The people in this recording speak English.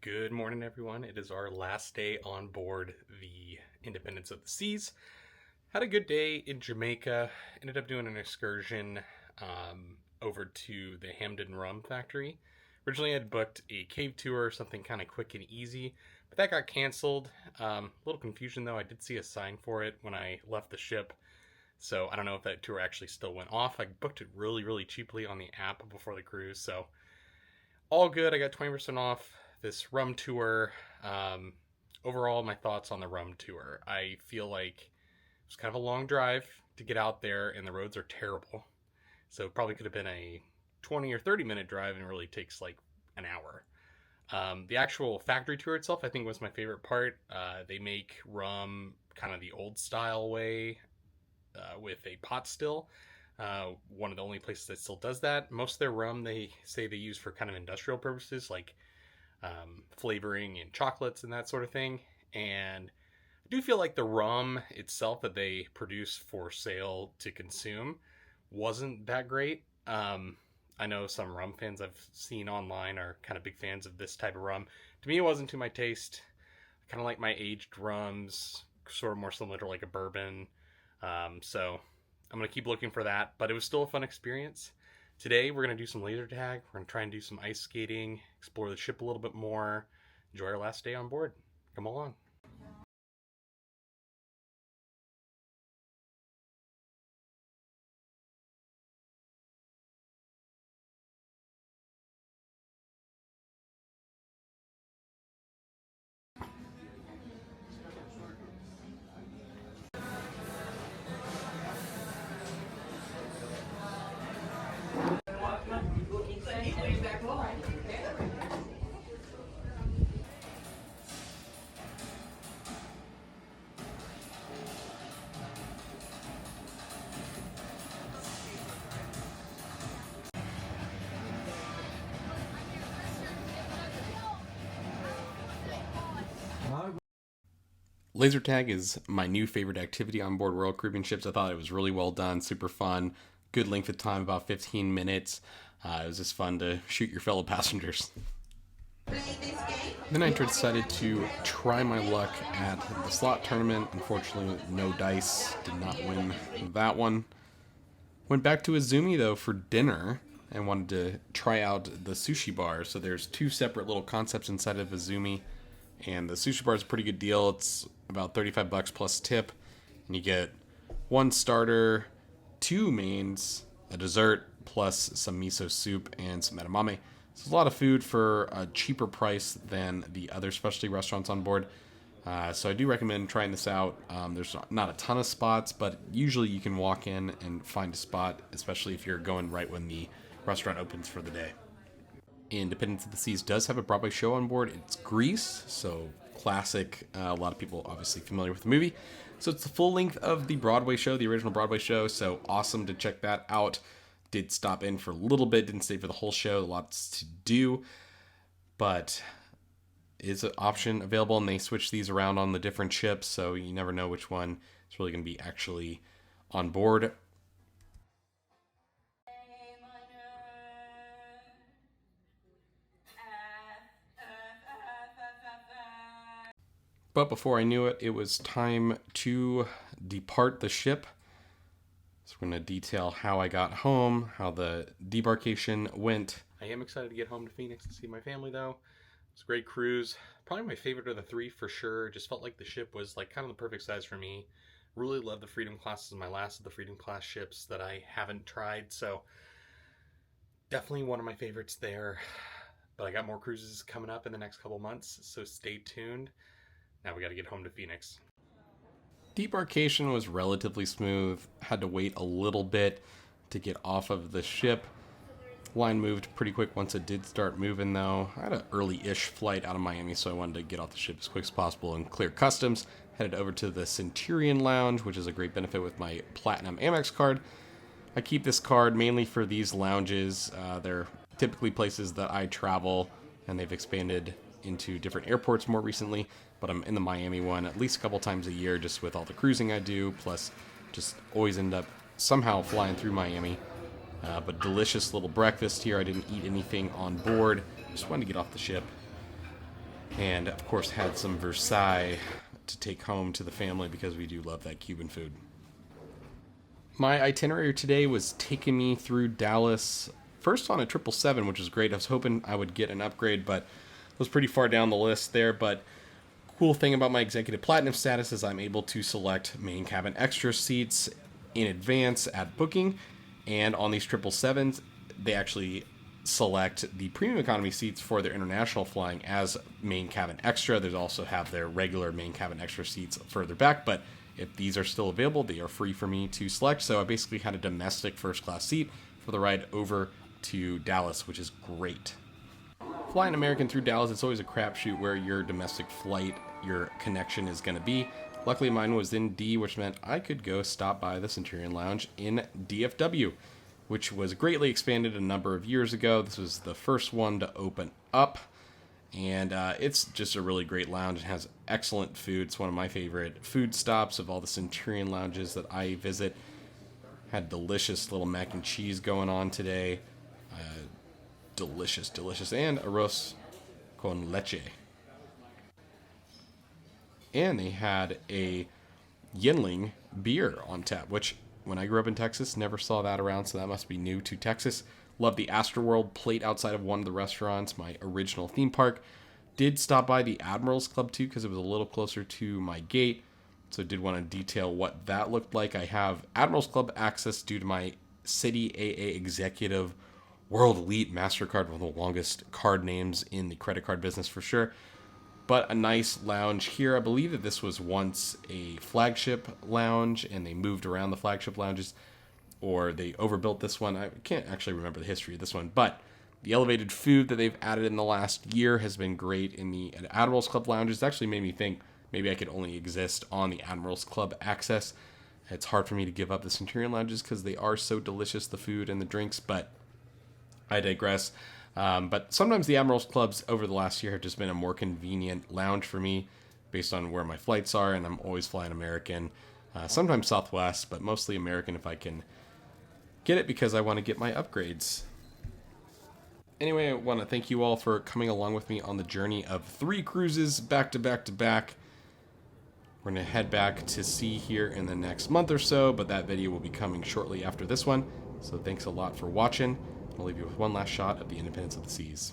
Good morning, everyone. It is our last day on board the Independence of the Seas. Had a good day in Jamaica. Ended up doing an excursion over to the Hamden Rum Factory. Originally, I had booked a cave tour, something kind of quick and easy, but that got canceled. A little confusion though. I did see a sign for it when I left the ship, so I don't know if that tour actually still went off. I booked it really cheaply on the app before the cruise, so all good. I got 20% off this rum tour. Overall, my thoughts on the rum tour. I feel like it was kind of a long drive to get out there, and the roads are terrible. So it probably could have been a 20 or 30-minute drive, and it really takes like an hour. The actual factory tour itself, I think, was my favorite part. They make rum kind of the old style way with a pot still. One of the only places that still does that. Most of their rum, they say they use for kind of industrial purposes, like flavoring in chocolates and that sort of thing. And I do feel like the rum itself that they produce for sale to consume wasn't that great. I know some rum fans I've seen online are kind of big fans of this type of rum. To me, it wasn't to my taste. I kind of like my aged rums, sort of more similar to like a bourbon. So I'm going to keep looking for that, but it was still a fun experience. Today, we're going to do some laser tag. We're going to try and do some ice skating, explore the ship a little bit more, enjoy our last day on board. Come along. Laser tag is my new favorite activity on board Royal Caribbean ships. I thought it was really well done, super fun, good length of time, about 15 minutes. It was just fun to shoot your fellow passengers. Then I decided to try my luck at the slot tournament. Unfortunately, no dice, did not win that one. Went back to Izumi though for dinner and wanted to try out the sushi bar. So there's two separate little concepts inside of Izumi, and the sushi bar is a pretty good deal. It's about $35 plus tip, and you get one starter, two mains, a dessert, plus some miso soup and some edamame. It's a lot of food for a cheaper price than the other specialty restaurants on board. So I do recommend trying this out. There's not a ton of spots, but usually you can walk in and find a spot, especially if you're going right when the restaurant opens for the day. Independence of the Seas does have a Broadway show on board. It's Grease, so classic. A lot of people obviously familiar with the movie. So it's the full length of the Broadway show, the original Broadway show, so awesome to check that out. Did stop in for a little bit, didn't stay for the whole show, lots to do, but is an option available, and they switch these around on the different ships, so you never know which one is really going to be actually on board. But before I knew it, it was time to depart the ship. So we're going to detail how I got home, how the debarkation went. I am excited to get home to Phoenix to see my family, though. It's a great cruise. Probably my favorite of the three for sure. Just felt like the ship was like kind of the perfect size for me. Really love the Freedom class. This is my last of the Freedom class ships that I haven't tried. So definitely one of my favorites there. But I got more cruises coming up in the next couple months, so stay tuned. Now we got to get home to Phoenix. Debarkation was relatively smooth. Had to wait a little bit to get off of the ship. Line moved pretty quick once it did start moving, though. I had an early-ish flight out of Miami, so I wanted to get off the ship as quick as possible and clear customs. Headed over to the Centurion Lounge, which is a great benefit with my Platinum Amex card. I keep this card mainly for these lounges. They're typically places that I travel, and they've expanded into different airports more recently, but I'm in the Miami one at least a couple times a year just with all the cruising I do, plus just always end up somehow flying through Miami. But delicious little breakfast here. I didn't eat anything on board. Just wanted to get off the ship. And of course had some Versailles to take home to the family because we do love that Cuban food. My itinerary today was taking me through Dallas, first on a 777, which was great. I was hoping I would get an upgrade, but it was pretty far down the list there. But cool thing about my executive platinum status is I'm able to select main cabin extra seats in advance at booking, and on these 777s they actually select the premium economy seats for their international flying as main cabin extra. They also have their regular main cabin extra seats further back, but if these are still available, they are free for me to select. So I basically had a domestic first class seat for the ride over to Dallas, which is great. Flying American through Dallas, it's always a crapshoot where your domestic flight, your connection is going to be. Luckily, mine was in D, which meant I could go stop by the Centurion Lounge in DFW, which was greatly expanded a number of years ago. This was the first one to open up, and it's just a really great lounge. It has excellent food. It's one of my favorite food stops of all the Centurion lounges that I visit. Had delicious little mac and cheese going on today. Delicious, and arroz con leche. And they had a Yinling beer on tap, which when I grew up in Texas, never saw that around, so that must be new to Texas. Love the Astroworld plate outside of one of the restaurants, my original theme park. Did stop by the Admirals Club too, because it was a little closer to my gate, so did want to detail what that looked like. I have Admirals Club access due to my City AA Executive World Elite MasterCard, one of the longest card names in the credit card business for sure. But a nice lounge here. I believe that this was once a flagship lounge and they moved around the flagship lounges, or they overbuilt this one. I can't actually remember the history of this one, but the elevated food that they've added in the last year has been great in the Admirals Club lounges. It actually made me think maybe I could only exist on the Admirals Club access. It's hard for me to give up the Centurion lounges because they are so delicious, the food and the drinks, but I digress. But sometimes the Admirals Clubs over the last year have just been a more convenient lounge for me based on where my flights are, and I'm always flying American. Sometimes Southwest, but mostly American if I can get it because I want to get my upgrades. Anyway, I want to thank you all for coming along with me on the journey of 3 cruises back to back to back. We're going to head back to sea here in the next month or so, but that video will be coming shortly after this one. So thanks a lot for watching. I'll leave you with one last shot of the Independence of the Seas.